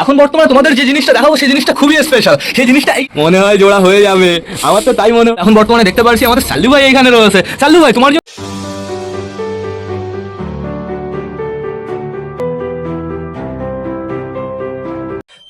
এখন বর্তমানে তোমাদের যে জিনিসটা দেখাবো সেই জিনিসটা খুবই স্পেশাল। সেই জিনিসটা মনে হয় জোড়া হয়ে যাবে, আমার তো তাই মনে হয়। এখন বর্তমানে দেখতে পাচ্ছি আমাদের সাল্লু ভাই এখানে রয়েছে। সাল্লু ভাই তোমার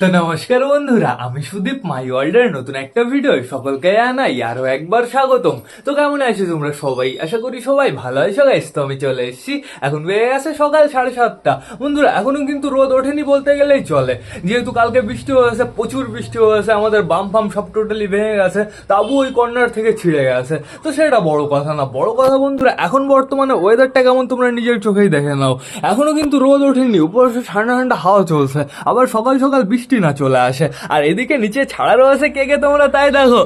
তো নমস্কার বন্ধুরা, আমি সুদীপ, মাই ওয়ার্ল্ডের নতুন একটা ভিডিও সকলকে জানাই আরো একবার স্বাগতম। তো কেমন আছো তোমরা সবাই? আশা করি সবাই ভালো আছো গাইস। তো আমি চলে এসেছি, এখন বেড়ে গেছে সকাল 7:30। বন্ধুরা এখনো কিন্তু রোদ ওঠেনি বলতে গেলেই চলে, যেহেতু কালকে বৃষ্টি হয়েছে, প্রচুর বৃষ্টি হয়েছে, আমাদের বাম ফাম সব টোটালি ভেঙে গেছে, তাবু ওই কর্নার থেকে ছিঁড়ে গেছে। তো সেটা বড় কথা না, বড় কথা বন্ধুরা এখন বর্তমানে ওয়েদারটা কেমন তোমরা নিজের চোখেই দেখে নাও। এখনো কিন্তু রোদ ওঠেনি, উপরে ঠান্ডা ঠান্ডা হাওয়া চলছে, আবার সকাল সকাল বৃষ্টি না চলে আসে। আর এদিকে নিচে ছাড়া রয়েছে কে কে তোমরা তাই দেখো,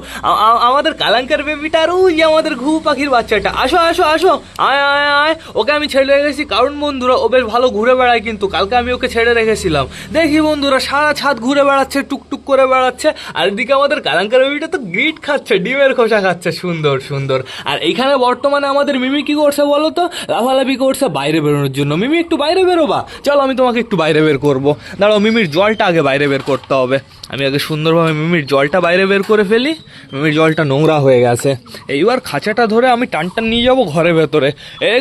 আমাদের কালাঙ্কার বেবিটা আর ওই যে আমাদের ঘু পাখির বাচ্চাটা। আসো আসো আসো, আয় আয় আয়। ওকে আমি ছেড়ে রেখেছি কারণ বন্ধুরা ও বেশ ভালো ঘুরে বেড়ায়, কিন্তু কালকে আমি ওকে ছেড়ে রেখেছিলাম। দেখি বন্ধুরা সারা ছাদ ঘুরে বেড়াচ্ছে, টুকটুক করে বেড়াচ্ছে। আর এদিকে আমাদের কালাঙ্কার বেবিটা তো গিট খাচ্ছে, ডিমের খোসা খাচ্ছে, সুন্দর সুন্দর। আর এইখানে বর্তমানে আমাদের মিমি কি করছে বলো তো? লাফালাফি করছে বাইরে বেরোনোর জন্য। মিমি একটু বাইরে বেরোবা, চলো আমি তোমাকে একটু বাইরে বের করবো। দাঁড়াও, মিমির জলটা আগে বাইরে বের করতে হবে। আমি আগে সুন্দরভাবে মিমির জলটা বাইরে বের করে ফেলি। মিমির জলটা নোংরা হয়ে গেছে। এইবার খাঁচাটা ধরে আমি টানটান নিয়ে যাবো ঘরের ভেতরে।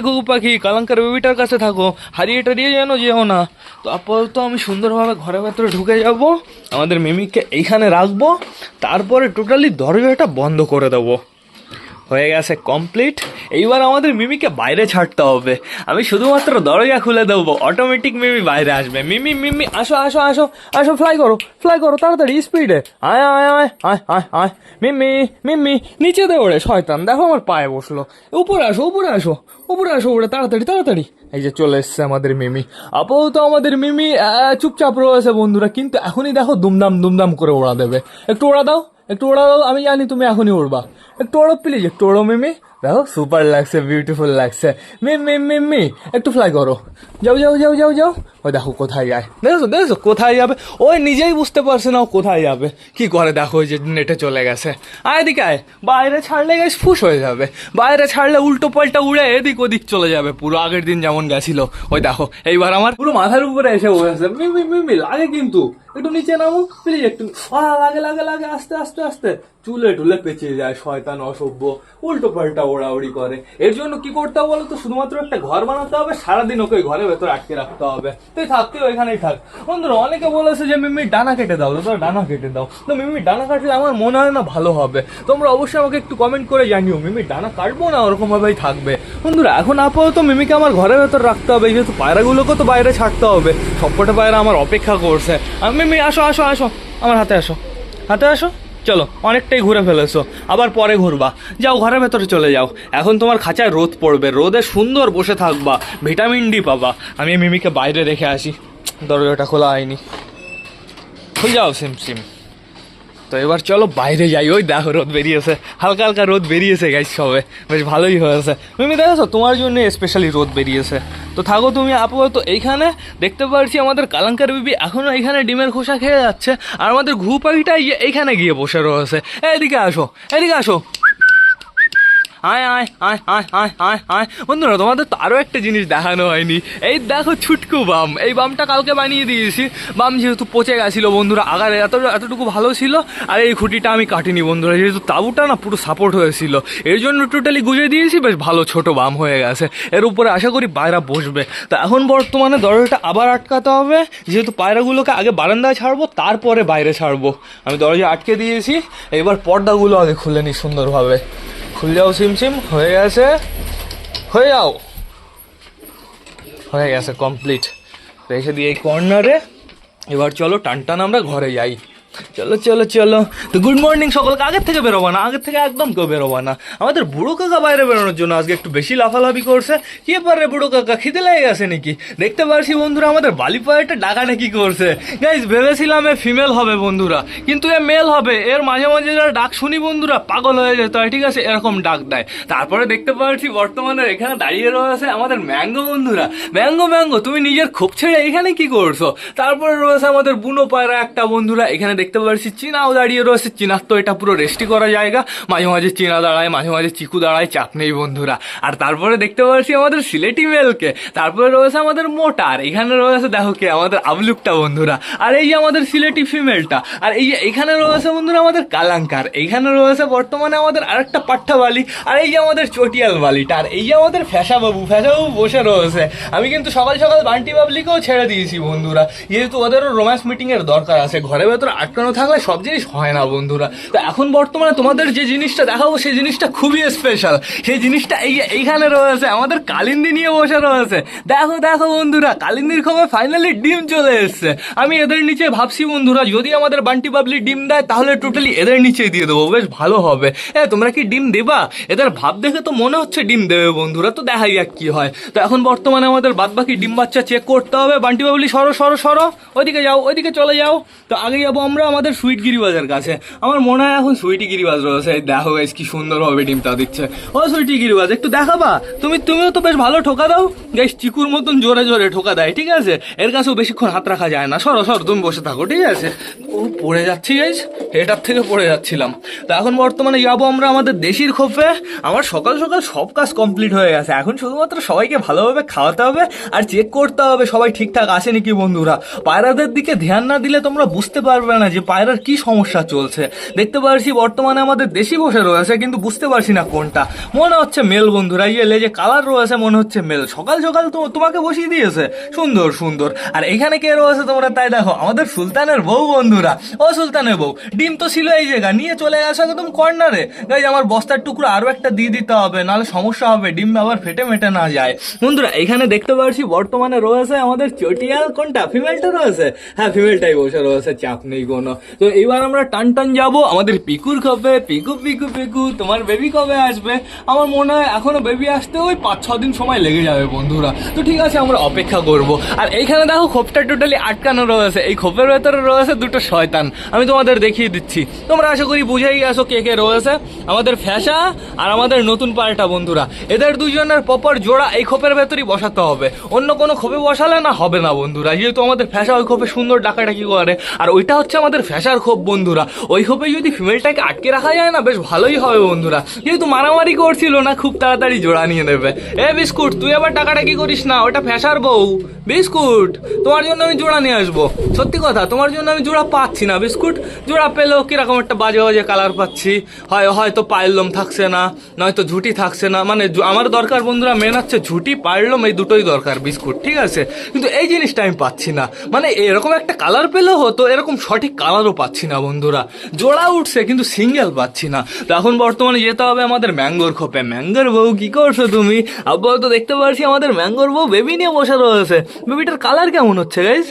ঘুঘু পাখি কালাঙ্কার বেবিটার কাছে থাকো, হারিয়ে টারিয়ে যেও না। তো আপাতত আমি সুন্দরভাবে ঘরের ভেতরে ঢুকে যাব, আমাদের মিমিকে এইখানে রাখবো, তারপরে টোটালি দরজাটা বন্ধ করে দেবো। হয়ে গেছে কমপ্লিট। এইবার আমাদের মিমিকে বাইরে ছাড়তে হবে। আমি শুধুমাত্র দরজা খুলে দেবো, অটোমেটিক মিমি বাইরে আসবে। মিমি মিমি আসো আসো আসো আসো, ফ্লাই করো তাড়াতাড়ি স্পিডে। আয় আয় আয় আয় আয় আয়। মিমি মিমি নিচে দে ওরে শয়তান, দেখো আমার পায়ে বসলো। উপরে আসো উপরে আসো উপরে আসো ওরে, তাড়াতাড়ি তাড়াতাড়ি। এই যে চলে এসছে আমাদের মিমি। আপাতত আমাদের মিমি চুপচাপ রয়েছে বন্ধুরা, কিন্তু এখনই দেখো দুমদাম দুমদাম করে ওড়া দেবে। একটু ওড়া দাও, একটু ওড়া দাও, আমি জানি তুমি এখনই উড়বা। একটু ওড়ো প্লিজ, একটু ওড়ো মিমি। দেখো সুপার লাগছে, বিউটিফুল লাগছে। মিমি মিমি একটু ফ্লাই করো, যাও যাও যাও যাও যাও। ওই দেখো কোথায় যায়, দেখেছো কোথায় যাবে, ওই নিজেই বুঝতে পারছে না ও কোথায় যাবে। কি করে দেখো, ওই যে নেটে চলে গেছে। আয় এদিকে আয়, বাইরে ছাড়লে গাছ ফুস হয়ে যাবে, বাইরে ছাড়লে উল্টো পাল্টা উড়ে এদিক ওদিক চলে যাবে, পুরো আগের দিন যেমন গেছিল। ওই দেখো এইবার আমার পুরো মাথার উপরে এসে বসেছে। মিমি মিমি লাগে কিন্তু, একটু নিচে নামো প্লিজ, একটু লাগে লাগে লাগে, আস্তে আস্তে আস্তে। চুলে টুলে পেঁচিয়ে যায় শয়তান, অসভ্য, উল্টো পাল্টা ওড়াউড়ি করে। এর জন্য কি করতে হবে বলো তো? শুধুমাত্র একটা ঘর বানাতে হবে, সারাদিন ওকে ঘরের ভেতর আটকে রাখতে হবে। তুই থাকতে ওইখানেই থাক। বন্ধুরা অনেকে বলেছে যে মিমি ডানা কেটে দাও, তো ডানা কেটে দাও। তো মিমি ডানা কাটলে আমার মনে হয় না ভালো হবে। তোমরা অবশ্যই আমাকে একটু কমেন্ট করে জানিও, মিমি ডানা কাটবো না ওরকম ভাবেই থাকবে। বন্ধুরা এখন আপাতত মিমিকে আমার ঘরের ভেতর রাখতে হবে, যেহেতু পায়রাগুলোকে তো বাইরে ছাড়তে হবে। সবকটা পায়রা আমার অপেক্ষা করছে। আর মিমি আসো আসো আসো, আমার হাতে আসো, হাতে আসো। চলো, অনেকটাই ঘুরে ফেলেছো, আবার পরে ঘুরবা। যাও ঘরের ভেতরে চলে যাও। এখন তোমার খাঁচায় রোদ পড়বে, রোদে সুন্দর বসে থাকবা, ভিটামিন ডি পাবা। আমি মিমিকে বাইরে রেখে আসি। দরজাটা খোলা হয়নি, খুলে যাও সিম সিম। তো এবার চলো বাইরে যাই। ওই দেখো রোদ বেরিয়েছে, হালকা হালকা রোদ বেরিয়েছে গাইস, সবে বেশ ভালোই হয়েছে। মিমি দেখেছো, তোমার জন্য স্পেশালি রোদ বেরিয়েছে। তো থাকো তুমি আপাতত এইখানে। দেখতে পাচ্ছি আমাদের কালাঙ্কার বিবি এখনো এইখানে ডিমের খোসা খেয়ে যাচ্ছে, আর আমাদের ঘু পাখিটা এইখানে গিয়ে বসে রয়েছে। এদিকে আসো, এদিকে আসো। আয় আয় আয় আয় আয় আয় আয়। বন্ধুরা তোমাদের তো আরও একটা জিনিস দেখানো হয়নি। এই দেখো ছুটকু বাম, এই বামটা কালকে বানিয়ে দিয়েছি। বাম যেহেতু পচে গেছিলো বন্ধুরা, আগার এতটুকু ভালো ছিল। আর এই খুঁটিটা আমি কাটিনি বন্ধুরা, যেহেতু তাঁবুটা না পুরো সাপোর্ট হয়েছিল, এর জন্য টোটালি গুজে দিয়েছি, বেশ ভালো ছোট বাম হয়ে গেছে। এর উপরে আশা করি পায়রা বসবে। তো এখন বর্তমানে দরজাটা আবার আটকাতে হবে, যেহেতু পায়রাগুলোকে আগে বারান্দায় ছাড়বো, তারপরে বাইরে ছাড়বো। আমি দরজা আটকে দিয়েছি, এবার পর্দাগুলো আগে খুলে নিই সুন্দরভাবে। খুলে যাও সিমসিম, হয়ে গেছে, হয়ে যাও, হয়ে গেছে কমপ্লিট। রেখে দিই এই কর্নারে। এবার চলো টানটান আমরা ঘরে যাই। চলো চলো চলো। তো গুড মর্নিং সকলকে। আগের থেকে বেরোবো না, আগের থেকে একদম কেউ বেরোবো না। আমাদের বুড়ো কাকা বাইরে বেরোনোর জন্য আজকে একটু বেশি লাফালাফি করছে। কি পারে বুড়ো কাকা, খিদে লেগে গেছে নাকি? দেখতে পারছি বন্ধুরা আমাদের বালি পায়েরটা ডাকাডাকি করছে। গাইজ ভেবেছিলাম এ ফিমেল হবে বন্ধুরা, কিন্তু এ মেল হবে। এর মাঝে মাঝে যারা ডাক শুনি বন্ধুরা পাগল হয়ে যেত হয়, ঠিক আছে, এরকম ডাক দেয়। তারপরে দেখতে পাচ্ছি বর্তমানে এখানে দাঁড়িয়ে রয়েছে আমাদের ম্যাঙ্গো বন্ধুরা। ম্যাঙ্গো ম্যাঙ্গো তুমি নিজের খোপ ছেড়ে এখানে কি করছো? তারপরে রয়েছে আমাদের বুনো পায়রা একটা বন্ধুরা। এখানে দেখতে পাচ্ছি চীনাও দাঁড়িয়ে রয়েছে। চীনার তো এটা পুরো রেস্টি করা জায়গা, মাঝে মাঝে চীনা দাঁড়ায়, মাঝে মাঝে চিকু দাঁড়ায়, চাপ নেই বন্ধুরা। আর তারপরে দেখতে পাচ্ছি আমাদের সিলেটি মেলকে, তারপরে রয়েছে আমাদের মোটার, এখানে রয়েছে দেখো কে আমাদের আবলুকটা বন্ধুরা, আর এই যে আমাদের সিলেটি ফিমেলটা, আর এই যে এখানে রয়েছে বন্ধুরা আমাদের কালাঙ্কার, এইখানে রয়েছে বর্তমানে আমাদের আরেকটা পাঠ্ঠা বালি, আর এই যে আমাদের চটিয়াল বালিটা, আর এই যে আমাদের ফ্যাসাবাবু বসে রয়েছে। আমি কিন্তু সকাল সকাল বান্টি বাবলিকেও ছেড়ে দিয়েছি বন্ধুরা, যেহেতু ওদেরও রোম্যান্স মিটিং এর দরকার আছে, ঘরের ভেতর আটকানো থাকলে সব জিনিস হয় না বন্ধুরা। তো এখন বর্তমানে তোমাদের যে জিনিসটা দেখাবো সেই জিনিসটা খুবই স্পেশাল। সেই জিনিসটা এইখানে রয়েছে, আমাদের কালিন্দি নিয়ে বসে রয়েছে। দেখো দেখো বন্ধুরা, কালিন্দির খবর ফাইনালি ডিম চলে এসছে। আমি এদের নিচে ভাবছি বন্ধুরা, যদি আমাদের বান্টি বাবলি ডিম দেয় তাহলে টোটালি এদের নিচেই দিয়ে দেবো, বেশ ভালো হবে। তোমরা কি ডিম দেবা? এদের ভাব দেখে তো মনে হচ্ছে ডিম দেবে বন্ধুরা, তো দেখাই যাক কি হয়। তো এখন বর্তমানে আমাদের বাদবাকি ডিম বাচ্চা চেক করতে হবে। বান্টি বাবলি সরো সরো সরো, ওইদিকে যাও, ওইদিকে চলে যাও। তো আগে যাবো আমরা আমাদের সুইট গিরিবাজের কাছে। আমার মনে হয় এখন সুইটি গিরিবাজ রয়েছে। দেখো গাইস কি সুন্দরভাবে ডিমটা দিচ্ছে। ও সুইটি গিরিবাজ, একটু দেখাবা? তুমিও তো বেশ ভালো ঠোকা দাও গাইস, চিকুর মতন জোরে জোরে ঠোকা দেয়, ঠিক আছে? এর কাছেও বেশিক্ষণ হাত রাখা যায় না। সরো সরো, তুমি বসে থাকো, ঠিক আছে? ও পড়ে যাচ্ছি গাইস, এটার থেকে পড়ে যাচ্ছিলাম। তো এখন বর্তমানে যাবো আমরা আমাদের দেশির খোপে। আমার সকাল সকাল সব কাজ কমপ্লিট হয়ে গেছে, এখন শুধুমাত্র সবাইকে ভালোভাবে খাওয়াতে হবে আর চেক করতে হবে সবাই ঠিকঠাক আছে নাকি বন্ধুরা। পায়রাদের দিকে ধ্যান না দিলে তোমরা বুঝতে পারবে না যে পায়রার কি সমস্যা চলছে। দেখতে পারছি বর্তমানে আমাদের দেশি বসে রয়েছে, কিন্তু বুঝতে পারছি না কোনটা। মনে হচ্ছে মেল বন্ধুরা, ইয়ে লেজে কালার রয়েছে, মনে হচ্ছে মেল। সকাল সকাল তো তোমাকে বসিয়ে দিয়েছে, সুন্দর সুন্দর। আর এখানে কে রয়েছে তোমরা তাই দেখো, আমাদের সুলতানের বউ বন্ধুরা। ও সুলতানের বউ, ডিম তো ছিল এই জায়গা, নিয়ে চলে গেছে একদম কর্নারে। গাইজ আমার বস্তার টুকরো আরো একটা দিয়ে দিতে হবে, নাহলে সমস্যা হবে, ডিম আবার ফেটে মেটে না যায় বন্ধুরা। এখানে দেখতে পাচ্ছি বর্তমানে রয়েছে আমাদের চটিয়াল, কোনটা ফিমেলটা রয়েছে? হ্যাঁ ফিমেলটাই বসে রয়েছে, চাপ নেই কোনো। তো এইবার আমরা টান টান যাবো আমাদের পিকুর খপে। পিকু পিকু পিকু, তোমার বেবি কবে আসবে? আমার মনে হয় এখনো বেবি আসতে ওই 5-6 দিন সময় লেগে যাবে বন্ধুরা। তো ঠিক আছে, আমরা অপেক্ষা করব। আর এইখানে দেখো খোপটা টোটালি আটকানো রয়েছে, এই খোপের ভেতরে রয়েছে দুটো শয়তান। আমি তোমাদের দেখিয়ে দিচ্ছি, তোমরা আশা করি বুঝেই গেছো কে কে রয়েছে। আমাদের ফ্যাসা আর আমাদের নতুন পাল্টা বন্ধুরা, এদের দুজনের প্রপার জোড়া এই খোপের ভেতরই বসাতে হবে, অন্য কোনো খোপে বসালে না হবে না বন্ধুরা। যেহেতু আমাদের ফ্যাসা ওই খোপে সুন্দর ডাকাডাকি করে, আর ওইটা হচ্ছে আমাদের ফ্যাসার খোপ বন্ধুরা। ওই খোপে যদি ফিমেলটাকে আটকে রাখা যায় না, বেশ ভালোই হবে বন্ধুরা। যেহেতু মারামারি করছিল না, খুব তাড়াতাড়ি জোড়া নিয়ে নেবে। বিস্কুট, তুই আবার ডাকাডাকি করিস না, ওটা ফ্যাসার বউ। বিস্কুট, তোমার জন্য আমি জোড়া নিয়ে আসবো। সত্যি কথা, তোমার জন্য আমি জোড়া পাচ্ছি না বিস্কুট। জোড়া পেলেও কিরকম একটা বাজে বাজে কালার পাচ্ছি, হয়তো পায়ের লোম থাকছে না, নয়তো ঝুটি থাকছে না। মানে আমার দরকার বন্ধুরা মেন হচ্ছে ঝুটি, পায়ের লোম, এই দুটোই দরকার বিস্কুট, ঠিক আছে? কিন্তু এই জিনিসটা আমি পাচ্ছি না। মানে এরকম একটা কালার পেলেও হতো, এরকম সঠিক কালারও পাচ্ছি না বন্ধুরা। জোড়া উঠছে কিন্তু সিঙ্গেল পাচ্ছি না। তো এখন বর্তমানে যেতে হবে আমাদের ম্যাঙ্গোর খোপে। ম্যাঙ্গোর বউ কি করছো তুমি? আপাতত দেখতে পাচ্ছি আমাদের ম্যাঙ্গোর বউ বেবি নিয়ে বসে রয়েছে। বেবিটার কালার কেমন হচ্ছে গাইজ?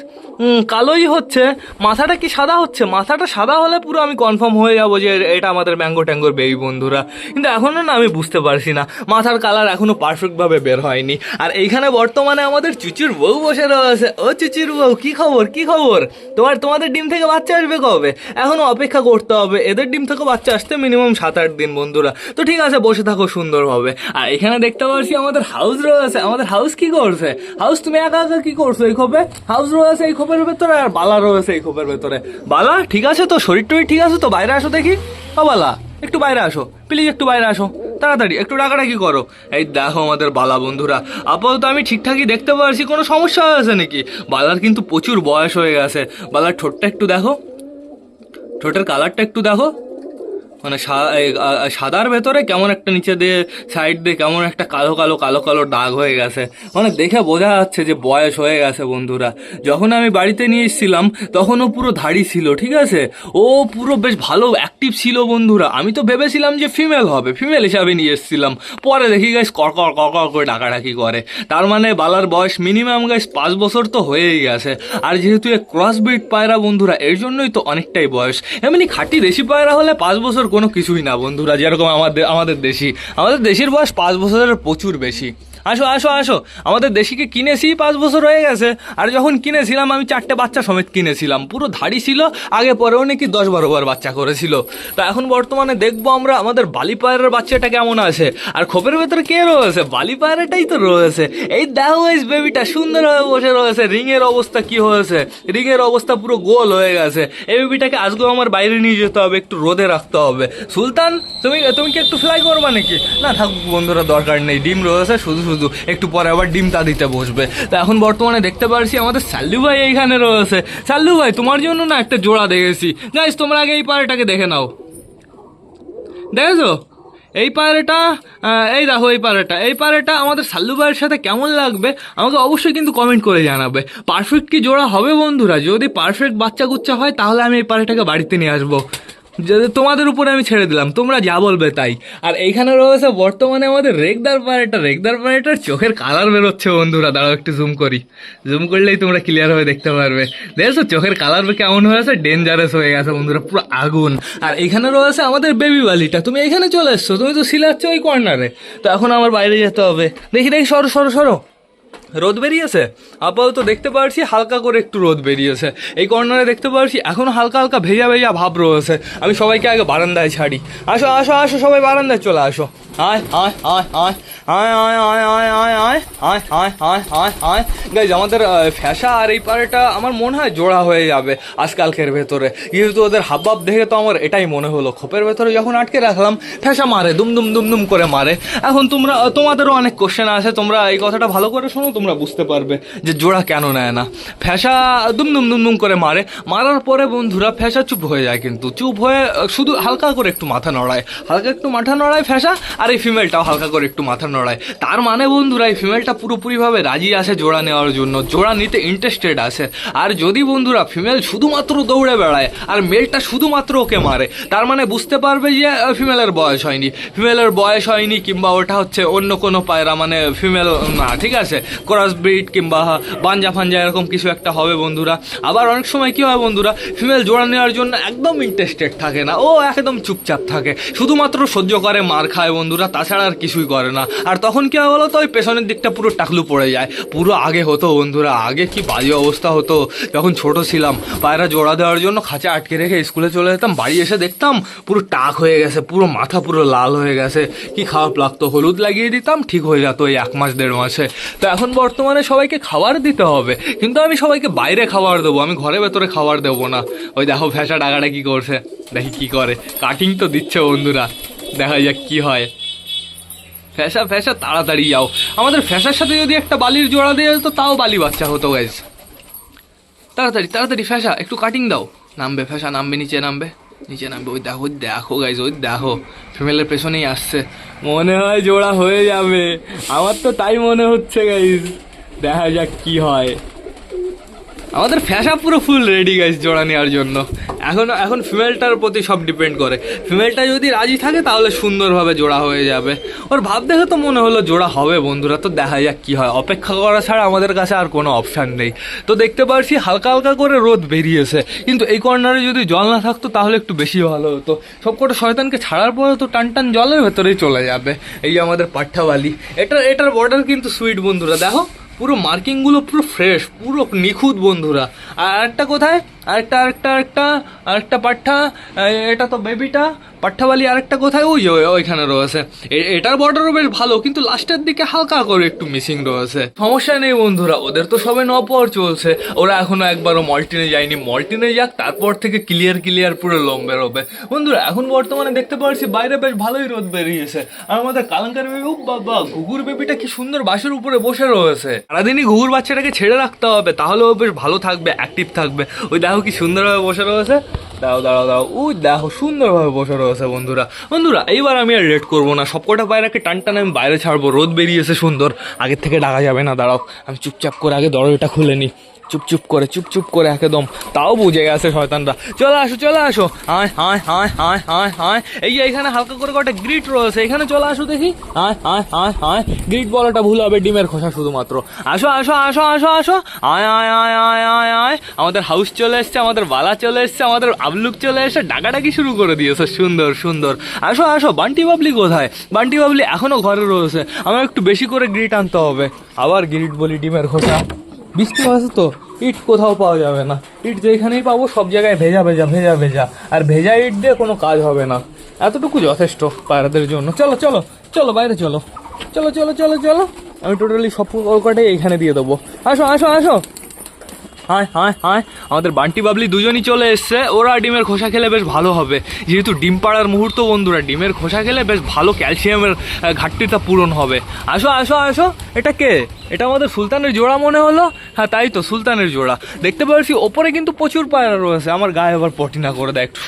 কালোই হচ্ছে। মাথাটা কি সাদা হচ্ছে? মাথাটা সাদা হলে পুরো আমি কনফার্ম হয়ে যাবো যে এটা আমাদের ম্যাঙ্গো ট্যাঙ্গোর বেবি বন্ধুরা। কিন্তু এখনো না আমি বুঝতে পারছি না, মাথার কালার এখনো পারফেক্ট ভাবে বের হয়নি। আর এইখানে বর্তমানে আমাদের চুচুর বউ বসে রয়েছে। ও চুচুর বউ, কি খবর কি খবর? তোমাদের ডিম থেকে বাচ্চা আসবে কবে? এখনো অপেক্ষা করতে হবে, এদের ডিম থেকে বাচ্চা আসতে মিনিমাম 7-8 দিন বন্ধুরা। তো ঠিক আছে, বসে থাকো সুন্দরভাবে। আর এখানে দেখতে পাচ্ছি আমাদের হাউস রয়েছে। আমাদের হাউস কি করছে? হাউস তুমি একা একা কি করছো এই খোপে? হাউস রয়েছে এই খোপের ভেতরে, আর বালা রয়েছে এই খোপের ভেতরে। বালা ঠিক আছে তো? শরীর টরীর ঠিক আছে তো? বাইরে আসো দেখি। ও বালা, একটু বাইরে আসো প্লিজ, একটু বাইরে আসো তাড়াতাড়ি, একটু ডাকাডাকি করো। এই দেখো আমাদের বালা বন্ধুরা, আপাতত আমি ঠিকঠাকই দেখতে পারছি, কোনো সমস্যা হয়েছে নাকি? বালার কিন্তু প্রচুর বয়স হয়ে গেছে। বালার ঠোঁটটা একটু দেখো, ঠোঁটের কালারটা একটু দেখো, মানে সাদার ভেতরে কেমন একটা নিচে দিয়ে সাইড দিয়ে কেমন একটা কালো কালো কালো কালো দাগ হয়ে গেছে। মানে দেখে বোঝা যাচ্ছে যে বয়স হয়ে গেছে বন্ধুরা। যখন আমি বাড়িতে নিয়ে এসেছিলাম তখন ও পুরো ধাড়ি ছিল, ঠিক আছে? ও পুরো বেশ ভালো অ্যাক্টিভ ছিল বন্ধুরা। আমি তো ভেবেছিলাম যে ফিমেল হবে, ফিমেল হিসাবে নিয়ে এসেছিলাম। পরে দেখি গাইস কড়কড় কড়কড় করে ডাকাডাকি করে। তার মানে বালার বয়স মিনিমাম গাইস 5 বছর তো হয়েই গেছে। আর যেহেতু এ ক্রসব্রিড পায়রা বন্ধুরা, এর জন্যই তো অনেকটাই বয়স। এমনি খাঁটি দেশি পায়রা হলে 5 বছর কোনো কিছুই না বন্ধুরা। যেরকম আমাদের দেশির বয়স 5 বছরের প্রচুর বেশি। আসো আসো আসো, আমাদের দেশিকে কিনেছি 5 বছর হয়ে গেছে। আর যখন কিনেছিলাম আমি 4টে বাচ্চা সমেত কিনেছিলাম, পুরো ধাড়ি ছিল, আগে পরেও নাকি 10-12 বার বাচ্চা করেছিল। তো এখন বর্তমানে দেখবো আমরা আমাদের বালি পায়রার বাচ্চাটা কেমন আছে। আর খোপের ভেতরে কে রয়েছে? বালি পায়রাটাই তো রয়েছে। এই দেখো এই বেবিটা সুন্দরভাবে বসে রয়েছে। রিংয়ের অবস্থা কি হয়েছে? রিংয়ের অবস্থা পুরো গোল হয়ে গেছে। এই বেবিটাকে আজকেও আমার বাইরে নিয়ে যেতে হবে, একটু রোদে রাখতে হবে। সুলতান, তুমি তুমি কি একটু ফ্লাই করবা নাকি? না থাক বন্ধুরা, দরকার নেই, ডিম রয়েছে শুধু শুধু, একটু পরে আবার ডিমটা দিতে বসবে। তো এখন বর্তমানে দেখতে পারছি আমাদের সাল্লু ভাই এইখানে রয়েছে। সাল্লু ভাই, তোমার জন্য না একটা জোড়া দেখেছি। গাইস, তোমরা আগে এই পায়রাটাকে দেখে নাও। দেখেছো এই পায়রাটা? এই দেখো এই পায়রাটা আমাদের সাল্লু ভাইয়ের সাথে কেমন লাগবে আমাকে অবশ্যই কিন্তু কমেন্ট করে জানাবে। পারফেক্ট কি জোড়া হবে বন্ধুরা? যদি পারফেক্ট বাচ্চা কুচ্চা হয় তাহলে আমি এই পায়রাটাকে বাড়িতে নিয়ে আসবো। যদি তোমাদের উপরে আমি ছেড়ে দিলাম, তোমরা যা বলবে তাই। আর এইখানে রয়েছে বর্তমানে আমাদের রেগদার পায়রাটার চোখের কালার বেরোচ্ছে বন্ধুরা। দাঁড়াও একটু জুম করি, জুম করলেই তোমরা ক্লিয়ার হয়ে দেখতে পারবে। দেখছো চোখের কালার কেমন হয়েছে? ডেঞ্জারাস হয়ে গেছে বন্ধুরা, পুরো আগুন। আর এইখানে রয়েছে আমাদের বেবি বালিটা। তুমি এখানে চলে এসছো, তুমি তো সিলাচ্ছ ওই কর্নারে। তো এখন আমার বাইরে যেতে হবে। দেখি সরো সরো সরো। রোদ বেরিয়েছে আপাতত, দেখতে পাচ্ছি হালকা করে একটু রোদ বেরিয়েছে। এই কর্নারে দেখতে পাচ্ছি এখন হালকা হালকা ভেজা ভেজা ভাব রয়েছে। আমি সবাইকে আগে বারান্দায় ছাড়ি। আসো আসো আসো, সবাই বারান্দায় চলে আসো। আয় আয় আয় আয় আয় আয় আয় আয় আয় আয় আয় আয় আয় আয় আয়। গাইজ, আমাদের ফ্যাশা আর এই পাড়াটা আমার মনে হয় জোড়া হয়ে যাবে আজকালকের ভেতরে। যেহেতু ওদের হাবভাব দেখে তো আমার এটাই মনে হলো। খোপের ভেতরে যখন আটকে রাখলাম, ফ্যাশা মারে, দুমদুম দুমদুম করে মারে। এখন তোমাদেরও অনেক কোশ্চেন আছে, তোমরা এই কথাটা ভালো করে শোনো, তোমরা বুঝতে পারবে যে জোড়া কেন নেয় না। ফ্যাশা দুমদুম দুমদুম করে মারার পরে বন্ধুরা ফ্যাশা চুপ হয়ে যায়, কিন্তু চুপ হয়ে শুধু হালকা করে একটু মাথা নড়ায়, ফ্যাশা। আর এই ফিমেলটাও হালকা করে একটু মাথা নড়ায়। তার মানে বন্ধুরা এই ফিমেলটা পুরোপুরিভাবে রাজি আছে জোড়া নেওয়ার জন্য, জোড়া নিতে ইন্টারেস্টেড আছে। আর যদি বন্ধুরা ফিমেল শুধুমাত্র দৌড়ে বেড়ায় আর মেলটা শুধুমাত্র ওকে মারে, তার মানে বুঝতে পারবে যে ফিমেলের বয়স হয়নি, কিংবা ওটা হচ্ছে অন্য কোনো পায়রা, মানে ফিমেল না, ঠিক আছে, ক্রস ব্রিড কিংবা বাঞ্জা ফাঞ্জা এরকম কিছু একটা হবে বন্ধুরা। আবার অনেক সময় কি হয় বন্ধুরা, ফিমেল জোড়া নেওয়ার জন্য একদম ইন্টারেস্টেড থাকে না, ও একদম চুপচাপ থাকে, শুধুমাত্র সহ্য করে, মার খায় বন্ধুরা, তাছাড়া আর কিছুই করে না। আর তখন কি হয় বলো তো, ওই পেছনের দিকটা পুরো টাকলু পড়ে যায়। পুরো আগে হতো বন্ধুরা, আগে কি বাজে অবস্থা হতো যখন ছোট ছিলাম। পায়রা জোড়া দেওয়ার জন্য খাঁচা আটকে রেখে স্কুলে চলে যেতাম, বাড়ি এসে দেখতাম পুরো টাক হয়ে গেছে, পুরো মাথা পুরো লাল হয়ে গেছে। কি খারাপ লাগতো, হলুদ লাগিয়ে দিতাম, ঠিক হয়ে যেত ওই 1-1.5 মাসে। তো এখন বর্তমানে সবাইকে খাবার দিতে হবে, কিন্তু আমি সবাইকে বাইরে খাবার দেবো, আমি ঘরের ভেতরে খাবার দেবো না। ওই দেখো ফ্যাশা ডাকাটা কি করছে, দেখি কি করে, কাটিং তো দিচ্ছে বন্ধুরা, দেখা যাক কি হয়। ফ্যাশা তাড়াতাড়ি যাও। আমাদের ফ্যাশার সাথে যদি একটা বালির জোড়া দিয়ে যেত তাও বালি বাচ্চা হতো গাইজ। তাড়াতাড়ি ফ্যাশা একটু কাটিং দাও। নামবে ফ্যাশা, নামবে, নিচে নামবে। ওই দেখো গাইজ, ওই দেখো ফিমেলের পেছনেই আসছে। মনে হয় জোড়া হয়ে যাবে, আমার তো তাই মনে হচ্ছে গাইজ। দেখা যাক কি হয়। আমাদের ফ্যাশা পুরো ফুল রেডি গাইজ জোড়া নেওয়ার জন্য। এখন ফিমেলটার প্রতি সব ডিপেন্ড করে। ফিমেলটা যদি রাজি থাকে তাহলে সুন্দরভাবে জোড়া হয়ে যাবে। ওর ভাব দেখে তো মনে হলো জোড়া হবে বন্ধুরা। তো দেখা যাক কি হয়, অপেক্ষা করা ছাড়া আমাদের কাছে আর কোনো অপশান নেই। তো দেখতে পাচ্ছি হালকা হালকা করে রোদ বেরিয়েছে, কিন্তু এই কর্নারে যদি জল না থাকতো তাহলে একটু বেশি ভালো হতো। সবকটা শয়তানকে ছাড়ার পরে তো টান জলের ভেতরেই চলে যাবে। এই যে আমাদের পাঠ্যাবালি, এটার বর্ডার কিন্তু সুইট বন্ধুরা, দেখো পুরো মার্কিংগুলো পুরো ফ্রেশ, পুরো নিখুঁত বন্ধুরা। আর আরেকটা কোথায়, আরেকটা পাঠ্যা, এটা তো বেবিটা পাঠ্যাবালি। আরেকটা কোথায়, ওইখানে রয়েছে। এটার বর্ডারও বেশ ভালো, কিন্তু লাস্টের দিকে হালকা করে একটু মিসিং রয়েছে। সমস্যা নেই বন্ধুরা, ওদের তো সবে নপর চলছে, ওরা এখনো একবারও মল্টিনে যায়নি। মল্টিনে যাক, তারপর থেকে ক্লিয়ার পুরো লোম বেরোবে বন্ধুরা। এখন বর্তমানে দেখতে পাচ্ছি বাইরে বেশ ভালোই রোদ বেরিয়েছে। আর আমাদের কালাঙ্কার বেবি, বাবা ঘুঘুর বেবিটা কি সুন্দর বাসের উপরে বসে রয়েছে। সারাদিনই ঘুঘুর বাচ্চাটাকে ছেড়ে রাখতে হবে, তাহলে ও বেশ ভালো থাকবে, অ্যাক্টিভ থাকবে। ওই দেখো কি সুন্দরভাবে বসে রয়েছে, দাও ওই দেখো সুন্দরভাবে বসে রয়েছে বন্ধুরা। এইবার আমি আর লেট করবো না, সবকটা পায়রাকে টান আমি বাইরে ছাড়বো। রোদ বেরিয়েছে সুন্দর, আগের থেকে ডাকা যাবে না। দাঁড়াও আমি চুপচাপ করে আগে দরজাটা খুলে নিই। চুপ করে একদম, তাও বুঝে গেছে শয়তানরা। চলে আসো, আয় আয় আয় আয় আয় আয়, এই যে এখানে হালকা করে কটা গ্রিট রয়েছে, এখানে চলে আসো দেখি। আয় আয় আয় আয়, গ্রিট বলাটা ভুল হবে, ডিমের খোসা শুধুমাত্র। আসো আসো আসো আসো আসো, আয় আয় আয় আয় আয় আয়, আমাদের হাউস চলে এসছে, আমাদের বালা চলে এসছে, আমাদের আবলুক চলে এসে ডাকাডাকি শুরু করে দিয়েছে। সুন্দর সুন্দর, আসো আসো। বান্টি বাবলি কোথায়? বান্টি বাবলি এখনো ঘরে রয়েছে, আমার একটু বেশি করে গ্রিট আনতে হবে। আবার গ্রিট বলি, ডিমের খোসা। বৃষ্টি আছে তো, ইট কোথাও পাওয়া যাবে না, ইট যেখানেই পাবো সব জায়গায় ভেজা ভেজা ভেজা ভেজা, আর ভেজা ইট দিয়ে কোনো কাজ হবে না। এতটুকু যথেষ্ট পায়রাদের জন্য। চলো চলো চলো, বাইরে চলো, চলো চলো চলো চলো, আমি টোটালি সব কটাই এইখানে দিয়ে দেবো। আসো আসো আসো, হায় হায় হায়, আমাদের বান্টি বাবলি দুজনই চলে এসছে। ওরা ডিমের খোসা খেলে বেশ ভালো হবে, যেহেতু ডিম পাড়ার মুহূর্ত বন্ধুরা, ডিমের খোসা খেলে বেশ ভালো ক্যালসিয়ামের ঘাটতিটা পূরণ হবে। আসো আসো আসো, এটা কে? এটা আমাদের সুলতানের জোড়া মনে হলো। হ্যাঁ তাই তো, সুলতানের জোড়া। দেখতে পাচ্ছি ওপরে কিন্তু প্রচুর পায়রা রয়েছে। আমার গায়ে আবার পটি না করে দেয়, একটু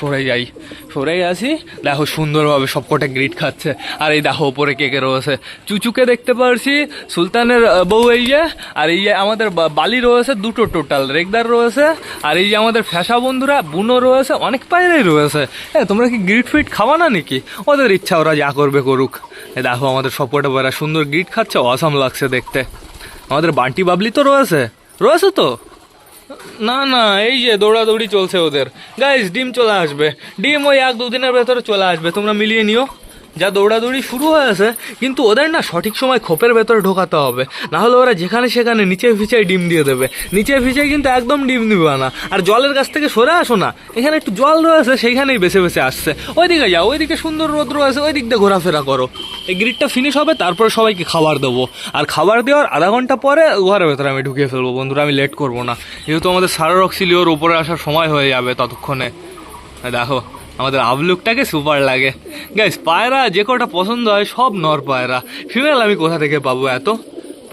সরে আসি। দেখো সুন্দরভাবে সব কটা গ্রিট খাচ্ছে। আর এই দেখো ওপরে কে কে রয়েছে, চুচুকে দেখতে পাচ্ছি, সুলতানের বউ এই যে, আর এই যে আমাদের বালি রয়েছে দুটো, টোটাল রেগদার রয়েছে, আর এই যে আমাদের ফ্যাসা বন্ধুরা বুনো রয়েছে, অনেক পায়রাই রয়েছে। হ্যাঁ তোমরা কি গ্রিট ফিট খাওয়া না নাকি? ওদের ইচ্ছা, ওরা যা করবে করুক। দেখো আমাদের সব কটা পায়রা সুন্দর গ্রিট খাচ্ছে, অসাম লাগছে দেখতে। আমাদের বান্টি বাবলি তো রয়েছে তো? না না, এই যে দৌড়াদৌড়ি চলছে ওদের। গাইস ডিম চলে আসবে, ডিম ওই 1-2 দিনের ভেতরে চলে আসবে, তোমরা মিলিয়ে নিও। যা দৌড়াদৌড়ি শুরু হয়েছে, কিন্তু ওদের না সঠিক সময় খোপের ভেতরে ঢোকাতে হবে, না হলে ওরা যেখানে সেখানে নিচে ফিচাই ডিম দিয়ে দেবে। নিচে ফিচাই কিন্তু একদম ডিম দিবে না। আর জলের কাছ থেকে সরে আসো না, এখানে একটু জল রয়েছে, সেইখানেই বেছে বেছে আসছে। ওইদিকে যাও, ওইদিকে সুন্দর রোদ রয়েছে, ওই দিক দিয়ে ঘোরাফেরা করো। এই গ্রিডটা ফিনিশ হবে, তারপরে সবাইকে খাবার দেবো। আর খাবার দেওয়ার আধা ঘন্টা পরে ঘরের ভেতরে আমি ঢুকিয়ে ফেলবো বন্ধুরা, আমি লেট করবো না, যেহেতু আমাদের সারারক্সিলিওর উপরে আসার সময় হয়ে যাবে ততক্ষণে। দেখো আমাদের আবলুকটাকে সুপার লাগে। গাইস পায়রা যে কটা পছন্দ হয় সব নর পায়রা, ফিমেল আমি কোথা থেকে পাবো? এত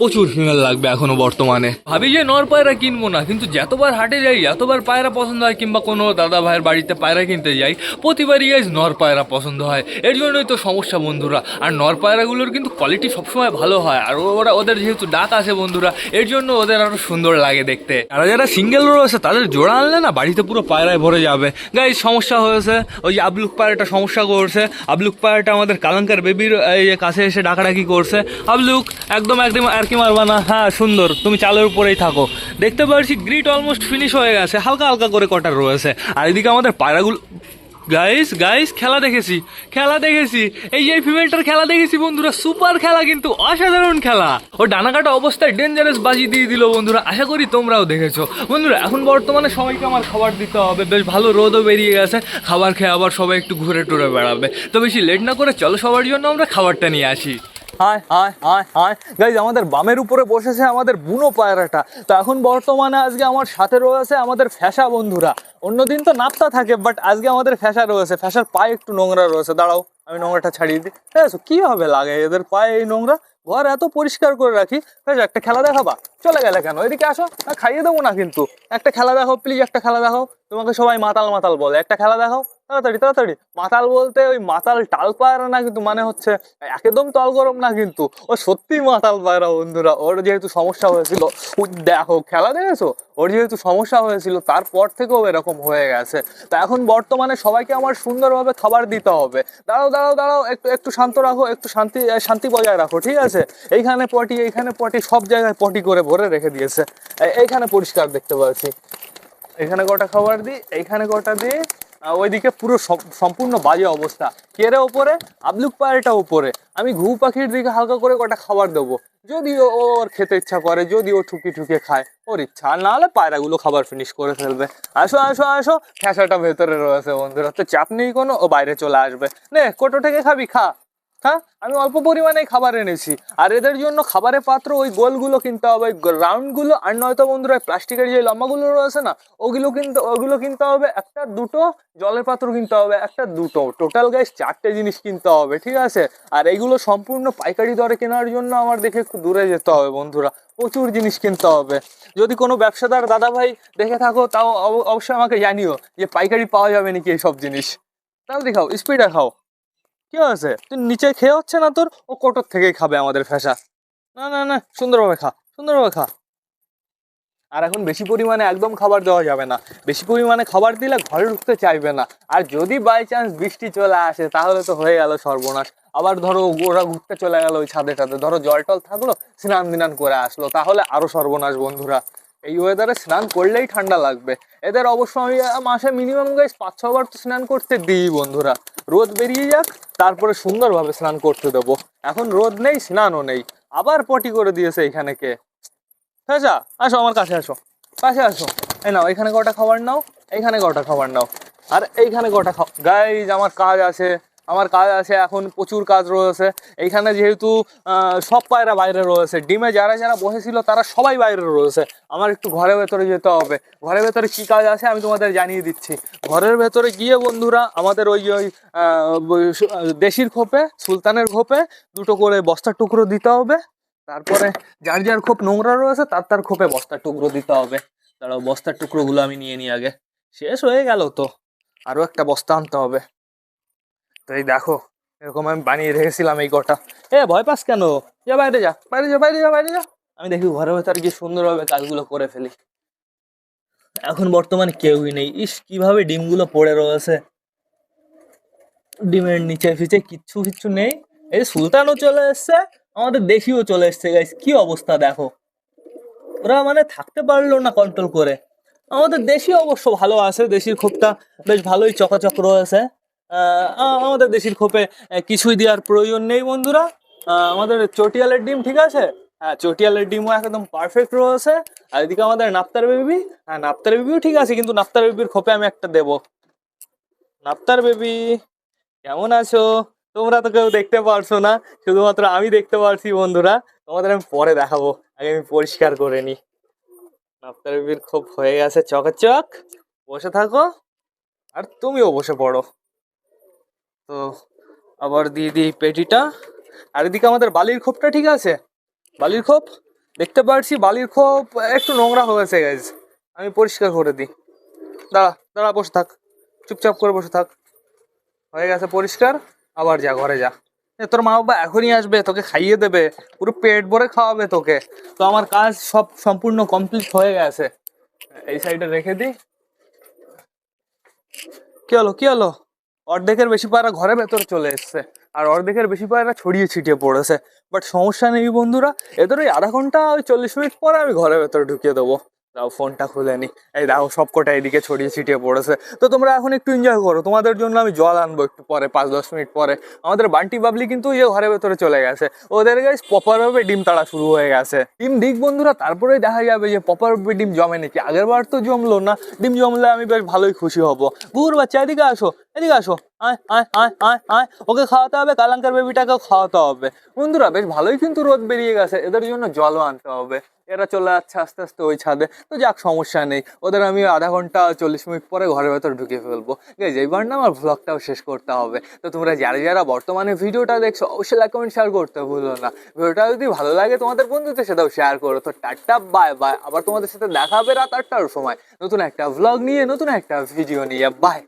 প্রচুর ফিমেল লাগবে এখনো বর্তমানে। ভাবি যে নর পায়রা কিনবো না, কিন্তু যতবার হাটে যাই এতবার পায়রা পছন্দ হয়, কিংবা কোনো দাদা ভাইয়ের বাড়িতে পায়রা কিনতে যাই, প্রতিবারই গাইস নর পায়রা পছন্দ হয়। এর জন্যই তো সমস্যা বন্ধুরা। আর নর পায়রাগুলোর কিন্তু কোয়ালিটি সবসময় ভালো হয়, আর ওদের যেহেতু ডাক আছে বন্ধুরা, এর জন্য ওদের আরো সুন্দর লাগে দেখতে। আর যারা সিঙ্গেল রয়েছে তাদের জোড়া আনলে না বাড়িতে পুরো পায়রায় ভরে যাবে। গাইস সমস্যা হয়েছে, ওই যে আবলুক পায়রাটা সমস্যা করছে। আবলুক পায়রাটা আমাদের কালাঙ্কার বেবির কাছে এসে ডাকাডাকি করছে। আবলুক একদম একদম আর কি মারবা না। হ্যাঁ সুন্দর, তুমি চালের উপরেই থাকো। দেখতে পাচ্ছি গ্রিট অলমোস্ট ফিনিশ হয়ে গেছে, হালকা হালকা করে কটার রয়েছে। আর এদিকে আমাদের পায়রাগুলো, গাইস খেলা দেখেছি, এই যে ফিমেলটার খেলা দেখেছি বন্ধুরা, সুপার খেলা, কিন্তু অসাধারণ খেলা। ও ডানা কাটা অবস্থায় ডেঞ্জারাস বাজি দিয়ে দিল বন্ধুরা, আশা করি তোমরাও দেখেছো বন্ধুরা। এখন বর্তমানে সবাইকে আমার খাবার দিতে হবে, বেশ ভালো রোদও বেরিয়ে গেছে, খাবার খেয়ে আবার সবাই একটু ঘুরে টুরে বেড়াবে। তো বেশি লেট না করে চলো সবার জন্য আমরা খাবারটা নিয়ে আসি। হায় হায় হায় হায়, গাইজ আমাদের বামের উপরে বসেছে আমাদের বুনো পায়রাটা। তো এখন বর্তমানে আজকে আমার সাথে রয়েছে আমাদের ফ্যাসা বন্ধুরা। অন্যদিন তো নাপ্তা থাকে, বাট আজকে আমাদের ফ্যাসা রয়েছে। ফ্যাসার পায়ে একটু নোংরা রয়েছে, দাঁড়াও আমি নোংরাটা ছাড়িয়ে দিই। ঠিক আছে, কি হবে লাগে এদের পায়ে এই নোংরা, ঘর এত পরিষ্কার করে রাখি। বেশ একটা খেলা দেখাবা, চলে গেলে কেন? এদিকে আসো, খাইয়ে দেবো না কিন্তু। একটা খেলা দেখাও প্লিজ, একটা খেলা দেখাও। তোমাকে সবাই মাতাল মাতাল বলে, একটা খেলা দেখাও তাড়াতাড়ি তাড়াতাড়ি। মাতাল বলতে ওই মাতাল টাল পায়রা না কিন্তু, মানে হচ্ছে একদম তল গরম না কিন্তু, ও সত্যি মাতাল পায়রা বন্ধুরা। ওর যেহেতু সমস্যা হয়েছিল, দেখো খেলা দেখেছো, ওর যেহেতু সমস্যা হয়েছিল তারপর থেকেও এরকম হয়ে গেছে। তা এখন বর্তমানে সবাইকে আমার সুন্দরভাবে খাবার দিতে হবে। দাঁড়াও দাঁড়াও দাঁড়াও, একটু একটু শান্ত রাখো, একটু শান্তি বজায় রাখো, ঠিক আছে? এইখানে পটি, এইখানে পটি, সব জায়গায় পটি করে ভরে রেখে দিয়েছে। এইখানে পরিষ্কার দেখতে পাচ্ছি, এখানে কটা খাবার দিই, এইখানে কটা দিই, ওইদিকে পুরো সম্পূর্ণ বাজে অবস্থা। কেরে ওপরে? আবলুক পায়রাটা উপরে। আমি ঘু পাখির দিকে হালকা করে কটা খাবার দেবো, যদি ওর খেতে ইচ্ছা করে, যদি ও ঠুকে খায়, ওর ইচ্ছা। আর না হলে পায়রাগুলো খাবার ফিনিশ করে ফেলবে। আসো আসো আসো, ফ্যাসাটা ভেতরে রয়েছে বন্ধুরা, তো চাপ নেই কোনো, ও বাইরে চলে আসবে। নে কোটো থেকে খাবি, খা। হ্যাঁ আমি অল্প পরিমাণে খাবার এনেছি। আর এদের জন্য খাবারের পাত্র ওই গোলগুলো কিনতে হবে, রাউন্ডগুলো, আর নয়তো বন্ধুরা প্লাস্টিকের যে লম্বাগুলো রয়েছে না, ওগুলো কিনতে হবে। একটা দুটো জলের পাত্র কিনতে হবে, একটা দুটো, টোটাল গাইস 4টে জিনিস কিনতে হবে, ঠিক আছে? আর এইগুলো সম্পূর্ণ পাইকারি দরে কেনার জন্য আমার দেখে একটু দূরে যেতে হবে বন্ধুরা, প্রচুর জিনিস কিনতে হবে। যদি কোনো ব্যবসাদার দাদা ভাই দেখে থাকো, তাও অবশ্যই আমাকে জানিও যে পাইকারি পাওয়া যাবে নাকি এইসব জিনিস। তাহলে দেখাও, স্পিডে খাও। কি আছে, তুই নিচে খেয়ে হচ্ছে না তোর? ও কোটোর থেকেই খাবে আমাদের ফ্যাসা। না না না, সুন্দরভাবে খা, সুন্দরভাবে খা। আর এখন বেশি পরিমাণে একদম খাবার দেওয়া যাবে না, বেশি পরিমাণে খাবার দিলে ঘরে ঢুকতে চাইবে না। আর যদি বাই চান্স বৃষ্টি চলে আসে তাহলে তো হয়ে গেল সর্বনাশ। আবার ধরো ওরা ঘুরতে চলে গেল ওই ছাদে টাদে, ধরো জল টল থাকলো, স্নান দিনান করে আসলো, তাহলে আরো সর্বনাশ বন্ধুরা। এই ওয়েদারে স্নান করলেই ঠান্ডা লাগবে। এদের অবশ্য আমি মাসে মিনিমাম গাইস 5-6 বার তো স্নান করতে দিই বন্ধুরা। রোদ বেরিয়ে যাক তারপরে সুন্দরভাবে স্নান করতে দেবো। এখন রোদ নেই, স্নানও নেই, আবার পটি করে দিয়েছে এখানে কে। আচ্ছা আসো আমার কাছে, আসো কাছে আসো। এই নাও, এখানে কটা খাবার নাও, এইখানে কটা খাবার নাও, আর এইখানে কটা খাও। গাইজ আমার কাজ আছে এখন, প্রচুর কাজ রয়েছে এইখানে। যেহেতু সব পায়রা বাইরে রয়েছে, ডিমে যারা যারা বসেছিল তারা সবাই বাইরে রয়েছে। আমার একটু ঘরের ভেতরে যেতে হবে। ঘরের ভেতরে কি কাজ আছে আমি তোমাদের জানিয়ে দিচ্ছি। ঘরের ভেতরে গিয়ে বন্ধুরা আমাদের ওই দেশির খোপে, সুলতানের খোপে দুটো করে বস্তার টুকরো দিতে হবে। তারপরে যার যার খোপ নোংরা রয়েছে তার তার খোপে বস্তার টুকরো দিতে হবে। দাঁড়াও, বস্তার টুকরোগুলো আমি নিয়ে নিই আগে, শেষ হয়ে গেল তো, আরো একটা বস্তা আনতে হবে। তো এই দেখো, এরকম আমি বানিয়ে রেখেছিলাম এই কটা। ভয় পাস কেন? যা বাইরে যা, বাইরে যা, বাইরে যা, বাইরে যা। আমি দেখি ঘরের ভেতরে গিয়ে সুন্দরভাবে কাজগুলো করে ফেলি। এখন বর্তমানে কেউই নেই। ইস, কিভাবে ডিমগুলো পড়ে রয়েছে, ডিমের নিচে ফিচে কিচ্ছু কিচ্ছু নেই। এই সুলতানও চলে এসছে, আমাদের দেশিও চলে এসছে গাইস, কি অবস্থা দেখো। ওরা মানে থাকতে পারলো না কন্ট্রোল করে। আমাদের দেশি অবশ্য ভালো আছে, দেশির খোপটা বেশ ভালোই চকাচক রয়েছে। আমাদের দেশির খোপে কিছুই দেওয়ার প্রয়োজন নেই বন্ধুরা। আমাদের চটিয়ালের ডিম ঠিক আছে, হ্যাঁ চটিয়ালের ডিমও একদম পারফেক্ট রয়েছে। আর এদিকে আমাদের নাপ্তার বেবি, হ্যাঁ নাপ্তার বেবিও ঠিক আছে, কিন্তু নাপ্তার বেবির খোপে আমি একটা দেবো। নাপ্তার বেবি কেমন আছো? তোমরা তো কেউ দেখতে পারছো না, শুধুমাত্র আমি দেখতে পারছি বন্ধুরা। তোমাদের আমি পরে দেখাবো, আগে আমি পরিষ্কার করে নিই। নাপ্তার বেবির খুব হয়ে গেছে চকাচক, বসে থাকো আর তুমিও বসে পড়ো। তো আবার দিয়ে দিই পেটিটা। আর এদিকে আমাদের বালির খোপটা ঠিক আছে, বালির খোপ দেখতে পারছি, বালির খোপ একটু নোংরা হয়েছে গাইজ, আমি পরিষ্কার করে দিই। দাঁড়া দাঁড়া, বসে থাক, চুপচাপ করে বসে থাক। হয়ে গেছে পরিষ্কার, আবার যা ঘরে যা। তোর মা বাবা এখনই আসবে, তোকে খাইয়ে দেবে, পুরো পেট ভরে খাওয়াবে তোকে। তো আমার কাজ সব সম্পূর্ণ কমপ্লিট হয়ে গেছে। এই সাইডে রেখে দিই। কি হলো কি হলো? অর্ধেকের বেশি পায়রা ঘরের ভেতরে চলে এসছে, আর অর্ধেকের বেশি পায়রা ছড়িয়ে ছিটিয়ে পড়েছে। বাট সমস্যা নেই বন্ধুরা, এদের ওই আধা ঘন্টা ওই 40 মিনিট পরে আমি ঘরের ভেতরে ঢুকিয়ে দেবো। দাও ফোনটা খুলে নি, এই দেখো সব কটা এদিকে ছড়িয়ে ছিটিয়ে পড়েছে। তো তোমরা এখন একটু এনজয় করো, তোমাদের জন্য আমি জল আনবো একটু পরে, 5-10 মিনিট পরে। আমাদের বান্টি বাবলি কিন্তু এই ঘরের ভেতরে চলে গেছে, ওদের গাইস প্রপার ভাবে ডিম তাড়া শুরু হয়ে গেছে। ডিম দিক বন্ধুরা, তারপরেই দেখা যাবে যে প্রপার ভাবে ডিম জমে নাকি। আগের বার তো জমলো না, ডিম জমলে আমি বেশ ভালোই খুশি হব। বুর বাচ্চা এদিকে আসো, এদিকে আসো, আয় আয় আয় আয় আয়, ওকে খাওয়াতে হবে, কালাঙ্কার বেবিটাকেও খাওয়াতে হবে। বন্ধুরা বেশ ভালোই কিন্তু রোদ বেরিয়ে গেছে, এদের জন্য জলও আনতে হবে। এরা চলে যাচ্ছে আস্তে আস্তে ওই ছাদে, তো যাক সমস্যা নেই। ওদের আমি আধা ঘন্টা 40 মিনিট পরে ঘরের ভেতর ঢুকিয়ে ফেলবো। এইবার না আমার ভ্লগটাও শেষ করতে হবে। তো তোমরা যারা যারা বর্তমানে ভিডিওটা দেখছো অবশ্যই লাইক কমেন্ট শেয়ার করতে ভুলো না। ভিডিওটা যদি ভালো লাগে তোমাদের বন্ধুদের সাথেও শেয়ার করো। তো টাটা বাই বাই, আবার তোমাদের সাথে দেখা হবে রাত 8টার সময় নতুন একটা ভ্লগ নিয়ে, নতুন একটা ভিডিও নিয়ে। বাই।